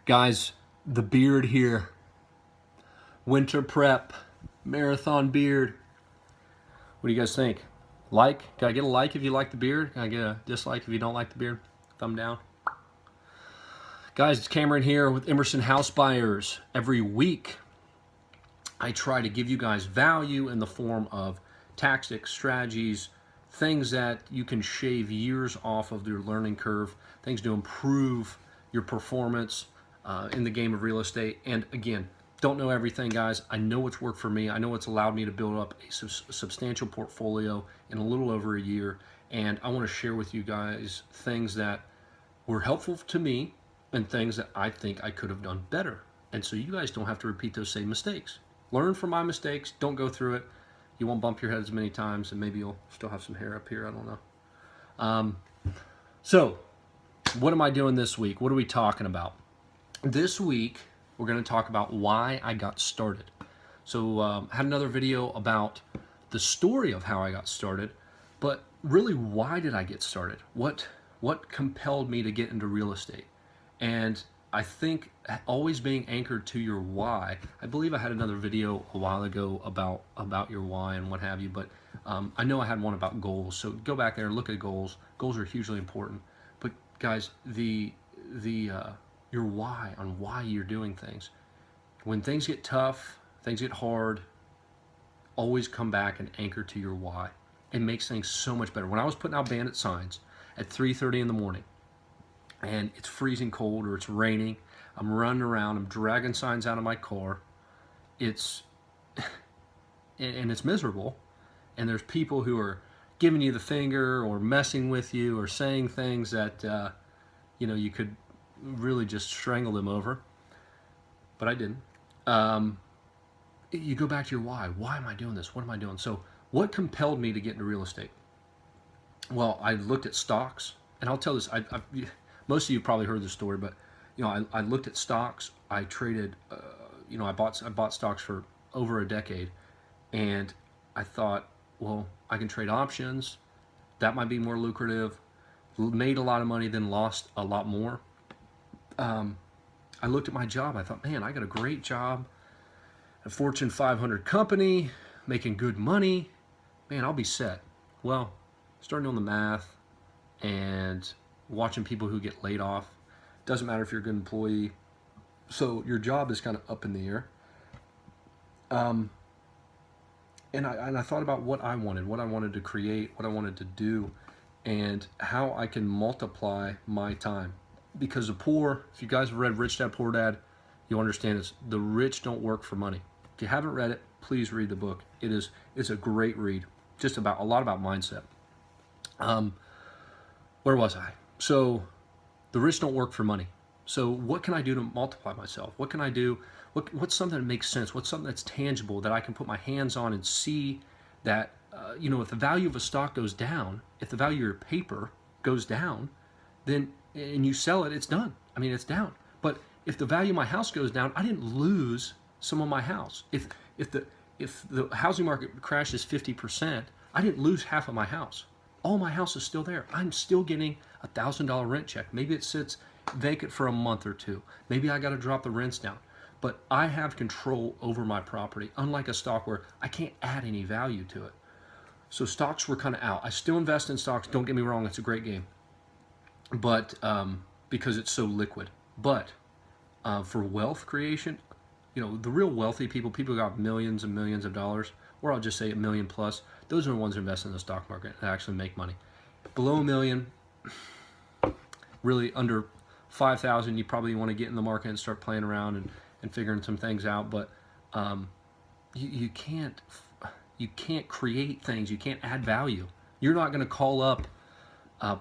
Guys, the beard here. Winter prep, marathon beard. What do you guys think? Like? Can I get a like if you like the beard? Can I get a dislike if you don't like the beard? Thumb down. Guys, it's Cameron here with Emerson House Buyers. Every week, I try to give you guys value in the form of tactics, strategies, things that you can shave years off of your learning curve, things to improve your performance in the game of real estate. And again, don't know everything, guys. I know what's worked for me. I know what's allowed me to build up a substantial portfolio in a little over a year. And I want to share with you guys things that were helpful to me and things that I think I could have done better. And so you guys don't have to repeat those same mistakes. Learn from my mistakes. Don't go through it. You won't bump your head as many times, and maybe you'll still have some hair up here. I don't know. So what am I doing this week? What are we talking about? This week, we're going to talk about why I got started. So had another video about the story of how I got started, but really, why did I get started? What compelled me to get into real estate? And I think always being anchored to your why. I believe I had another video a while ago about your why and what have you, but I know I had one about goals. So go back there and look at goals. Goals are hugely important. But guys, your why on why you're doing things. When things get tough, things get hard, always come back and anchor to your why. It makes things so much better. When I was putting out bandit signs at 3:30 in the morning, and it's freezing cold or it's raining, I'm running around, I'm dragging signs out of my car. It's miserable, and there's people who are giving you the finger or messing with you or saying things that you could really just strangle them over, but I didn't. You go back to your why. Why am I doing this? What am I doing? So what compelled me to get into real estate? Well, I looked at stocks, and I'll tell this. Most of you probably heard this story, but I looked at stocks. I traded. I bought stocks for over a decade, and I thought, well, I can trade options. That might be more lucrative. Made a lot of money, then lost a lot more. I looked at my job. I thought, man, I got a great job, a Fortune 500 company, making good money. Man, I'll be set. Well, starting doing the math and watching people who get laid off. Doesn't matter if you're a good employee. So your job is kind of up in the air. And I thought about what I wanted to create, what I wanted to do, and how I can multiply my time. Because the poor, if you guys have read Rich Dad Poor Dad, you'll understand this. The rich don't work for money. If you haven't read it, please read the book. It's a great read. Just about a lot about mindset. Where was I? So the rich don't work for money. So what can I do to multiply myself? What can I do? What's something that makes sense? What's something that's tangible that I can put my hands on and see that, if the value of a stock goes down, if the value of your paper goes down, then, and you sell it, it's done. I mean, it's down. But if the value of my house goes down, I didn't lose some of my house. If the housing market crashes 50%, I didn't lose half of my house. All my house is still there. I'm still getting a $1,000 rent check. Maybe it sits vacant for a month or two. Maybe I got to drop the rents down. But I have control over my property, unlike a stock where I can't add any value to it. So stocks were kind of out. I still invest in stocks. Don't get me wrong. It's a great game. But because it's so liquid. But for wealth creation, the real wealthy people who got millions and millions of dollars, or I'll just say $1 million plus, those are the ones who invest in the stock market and actually make money. Below $1 million, really under 5,000, you probably want to get in the market and start playing around and figuring some things out. But you can't create things. You can't add value. You're not going to call up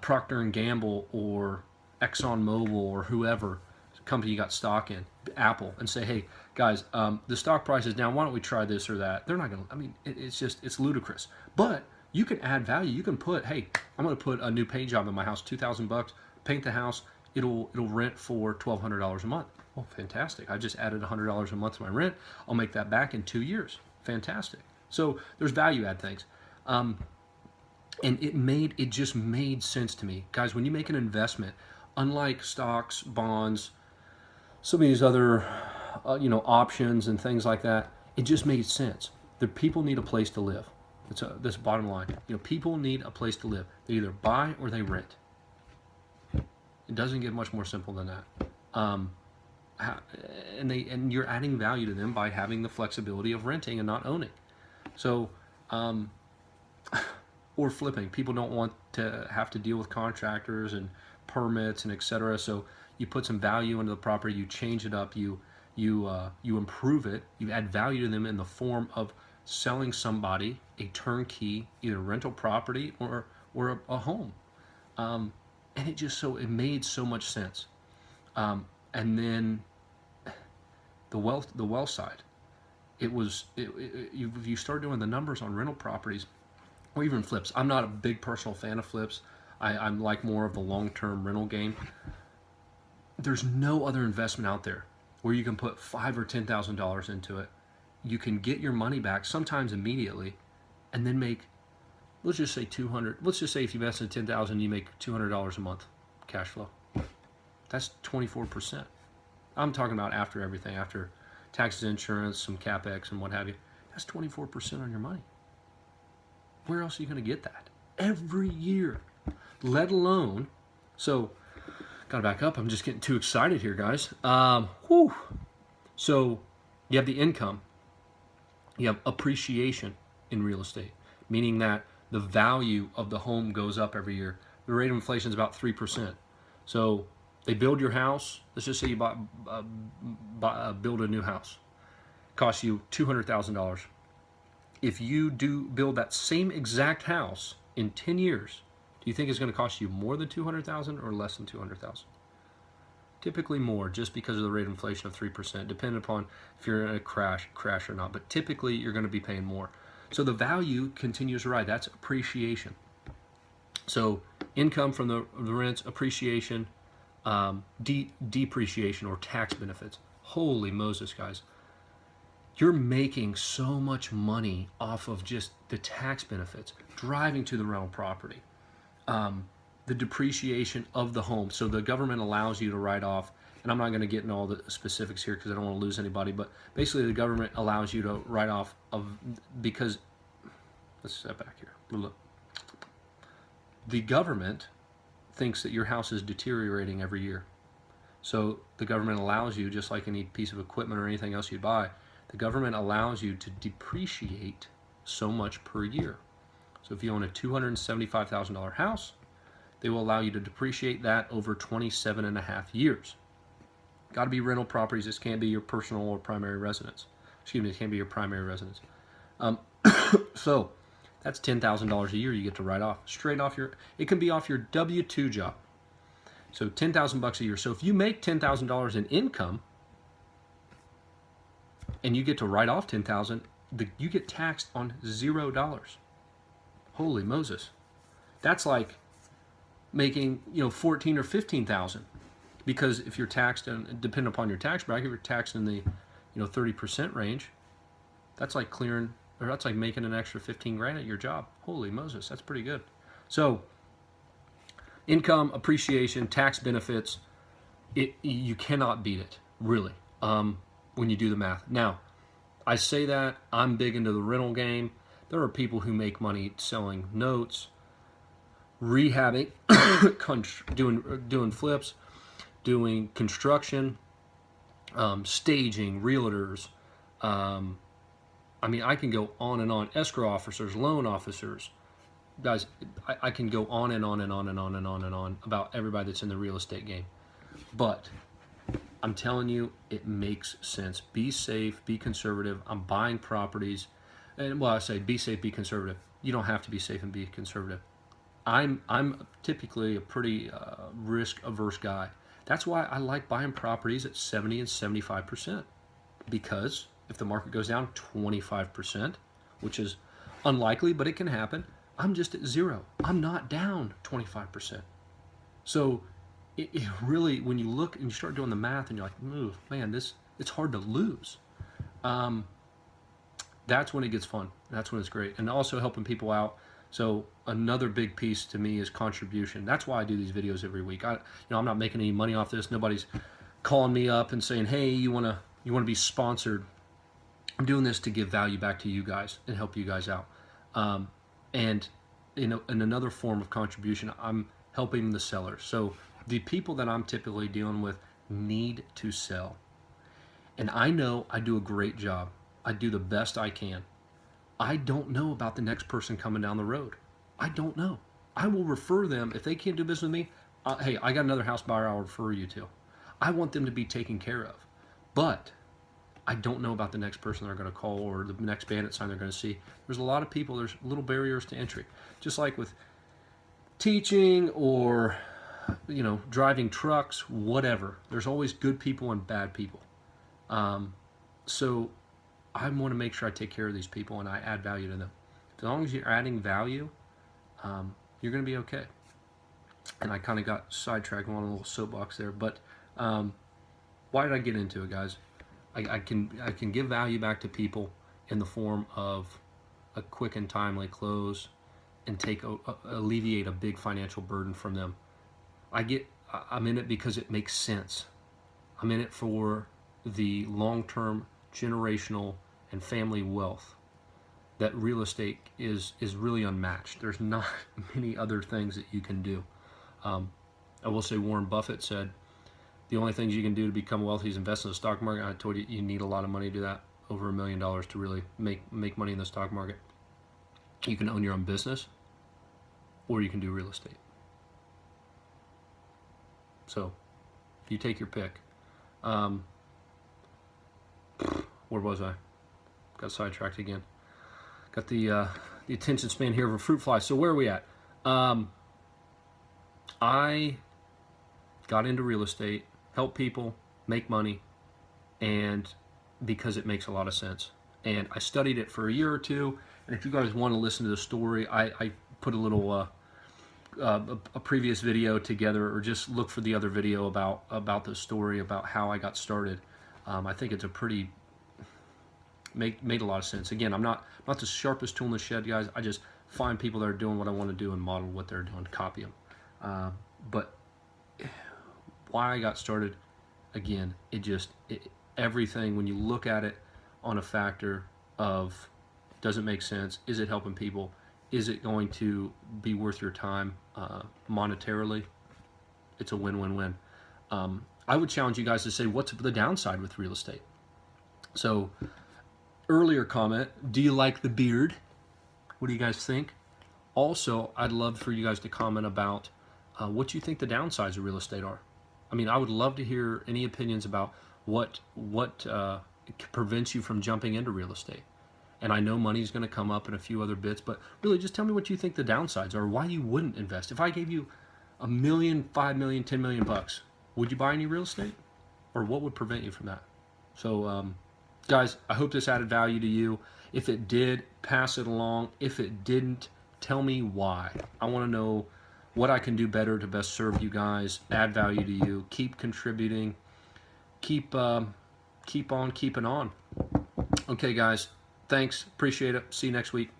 Procter & Gamble or ExxonMobil or whoever company you got stock in, Apple, and say, hey guys, the stock price is down, why don't we try this or that? They're not gonna, it's ludicrous. But you can add value. You can put, hey, I'm gonna put a new paint job in my house, $2,000, paint the house, it'll rent for $1,200 a month. Well, fantastic. I just added $100 a month to my rent. I'll make that back in 2 years. Fantastic. So there's value add things. And it just made sense to me. Guys, when you make an investment, unlike stocks, bonds, some of these other, options and things like that. It just made sense. The people need a place to live. This bottom line. People need a place to live. They either buy or they rent. It doesn't get much more simple than that. And you're adding value to them by having the flexibility of renting and not owning. So, or flipping. People don't want to have to deal with contractors and permits and etc. So you put some value into the property, you change it up, you improve it, you add value to them in the form of selling somebody a turnkey, either rental property or a home. And it made so much sense. And then the wealth side, you start doing the numbers on rental properties or even flips. I'm not a big personal fan of flips. I'm like more of the long-term rental game. There's no other investment out there where you can put $5,000 or $10,000 into it. You can get your money back sometimes immediately, and then make, let's just say $200. Let's just say if you invested $10,000, you make $200 a month cash flow. That's 24%. I'm talking about after everything, after taxes, insurance, some capex, and what have you. That's 24% on your money. Where else are you going to get that? Every year. Let alone, so, got to back up. I'm just getting too excited here, guys. So, you have the income. You have appreciation in real estate, meaning that the value of the home goes up every year. The rate of inflation is about 3%. So, they build your house. Let's just say you build a new house. Costs you $200,000. If you do build that same exact house in 10 years, do you think it's going to cost you more than $200,000 or less than $200,000? Typically more, just because of the rate of inflation of 3%, depending upon if you're in a crash or not. But typically, you're going to be paying more. So the value continues to rise. That's appreciation. So income from the rents, appreciation, depreciation or tax benefits. Holy Moses, guys. You're making so much money off of just the tax benefits, driving to the rental property, the depreciation of the home. So the government allows you to write off, and I'm not going to get into all the specifics here because I don't want to lose anybody, but basically the government allows you to write off because, let's step back here. Look. The government thinks that your house is deteriorating every year. So the government allows you, just like any piece of equipment or anything else you buy, the government allows you to depreciate so much per year. So if you own a $275,000 house, they will allow you to depreciate that over 27 and a half years. Got to be rental properties. This can't be your personal or primary residence. Excuse me, it can't be your primary residence. So that's $10,000 a year you get to write off. Straight off it can be off your W-2 job. So $10,000 a year. So if you make $10,000 in income, and you get to write off $10,000, you get taxed on $0. Holy Moses. That's like making, $14,000 or $15,000. Because if you're taxed, and depending upon your tax bracket, if you're taxed in the 30% range, that's like that's like making an extra 15 grand at your job. Holy Moses, that's pretty good. So income, appreciation, tax benefits, you cannot beat it, really. When you do the math. Now, I say that I'm big into the rental game. There are people who make money selling notes, rehabbing, doing flips, doing construction, staging, realtors. I can go on and on. Escrow officers, loan officers. Guys, I can go on and on and on and on and on and on about everybody that's in the real estate game. But I'm telling you, it makes sense. Be safe, be conservative. I'm buying properties. And I say be safe, be conservative. You don't have to be safe and be conservative. I'm typically a pretty risk-averse guy. That's why I like buying properties at 70 and 75%. Because if the market goes down 25%, which is unlikely, but it can happen, I'm just at 0. I'm not down 25%. So it really, when you look and you start doing the math and you're like, man, it's hard to lose. That's when it gets fun. That's when it's great. And also helping people out. So another big piece to me is contribution. That's why I do these videos every week. I'm not making any money off this. Nobody's calling me up and saying, hey, you want to be sponsored. I'm doing this to give value back to you guys and help you guys out. And in another form of contribution, I'm helping the sellers. So the people that I'm typically dealing with need to sell. And I know I do a great job. I do the best I can. I don't know about the next person coming down the road. I don't know. I will refer them. If they can't do business with me, hey, I got another house buyer I'll refer you to. I want them to be taken care of. But I don't know about the next person they're going to call or the next bandit sign they're going to see. There's a lot of people, there's little barriers to entry. Just like with teaching or, driving trucks, whatever. There's always good people and bad people. So I want to make sure I take care of these people and I add value to them. As long as you're adding value, you're going to be okay. And I kind of got sidetracked on a little soapbox there, but why did I get into it, guys? I can give value back to people in the form of a quick and timely close and alleviate a big financial burden from them. I'm in it because it makes sense. I'm in it for the long-term generational and family wealth that real estate is really unmatched. There's not many other things that you can do. I will say Warren Buffett said, the only things you can do to become wealthy is invest in the stock market. I told you, you need a lot of money to do that, over $1 million to really make money in the stock market. You can own your own business, or you can do real estate. So, you take your pick. Where was I? Got sidetracked again. Got the attention span here of a fruit fly. So where are we at? I got into real estate, help people make money, and because it makes a lot of sense. And I studied it for a year or two. And if you guys want to listen to the story, I put a little a previous video together, or just look for the other video about the story about how I got started. I think it's a pretty made a lot of sense. Again, I'm not the sharpest tool in the shed, guys. I just find people that are doing what I want to do and model what they're doing, copy them. But why I got started, again, everything, when you look at it on a factor of, does it make sense? Is it helping people? Is it going to be worth your time monetarily? It's a win-win-win. I would challenge you guys to say, what's the downside with real estate? So, earlier comment, do you like the beard? What do you guys think? Also, I'd love for you guys to comment about what you think the downsides of real estate are. I mean, I would love to hear any opinions about what prevents you from jumping into real estate. And I know money's going to come up in a few other bits, but really just tell me what you think the downsides are, why you wouldn't invest. If I gave you $1 million, $5 million, $10 million bucks, would you buy any real estate? Or what would prevent you from that? So, guys, I hope this added value to you. If it did, pass it along. If it didn't, tell me why. I want to know what I can do better to best serve you guys, add value to you, keep contributing, keep on keeping on. Okay, guys, thanks. Appreciate it. See you next week.